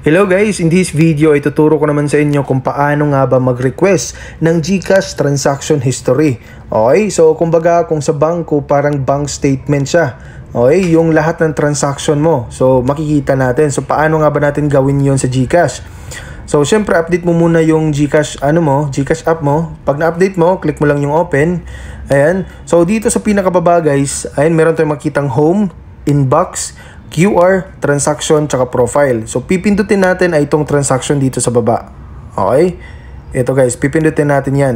Hello guys, in this video ay tuturo ko naman sa inyo kung paano nga ba mag-request ng GCash transaction history. Okay, so kumbaga kung sa bangko parang bank statement siya. Okay, yung lahat ng transaction mo. So makikita natin. So paano nga ba natin gawin yon sa GCash? So syempre update mo muna yung GCash GCash app mo. Pag na-update mo, click mo lang yung open. Ayan. So dito sa pinakababa guys, ayan meron tayong makitang home, inbox, QR, transaction, tsaka profile. So, pipindutin natin ay itong transaction dito sa baba. Okay? Ito guys, pipindutin natin yan.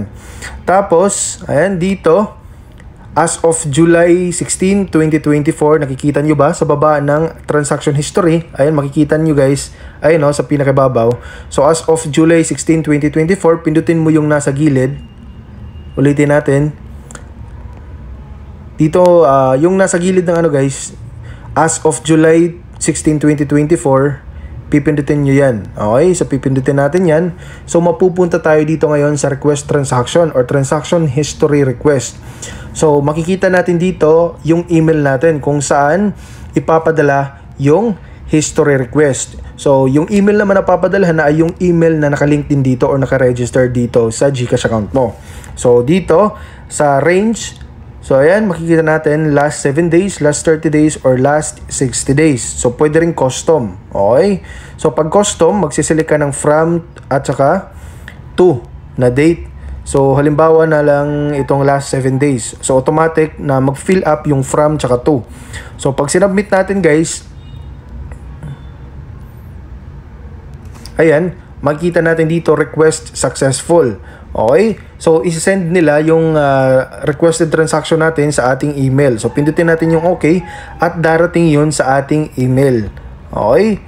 Tapos, ayan, dito, as of July 16, 2024, nakikita nyo ba sa baba ng transaction history? Ayan, makikita nyo guys. Ayan o, sa pinakababaw. So, as of July 16, 2024, pindutin mo yung nasa gilid. Ulitin natin. Dito, yung nasa gilid ng guys, as of July 16, 2024, pipindutin nyo yan. Okay? So, pipindutin natin yan. So, mapupunta tayo dito ngayon sa request transaction or transaction history request. So, makikita natin dito yung email natin kung saan ipapadala yung history request. So, yung email naman na papadalahan na ay yung email na nakalink din dito or nakaregister dito sa GCash account mo. So, dito sa range, so, ayan, makikita natin last 7 days, last 30 days, or last 60 days. So, pwede rin custom. Okay? So, pag custom, magsiselect ka ng from at saka to na date. So, halimbawa na lang itong last 7 days. So, automatic na mag-fill up yung from tsaka to. So, pag sinubmit natin guys, ayan, makikita natin dito request successful. Okay? So, isi-send nila yung requested transaction natin sa ating email. So, pindutin natin yung okay at darating yun sa ating email. Okay?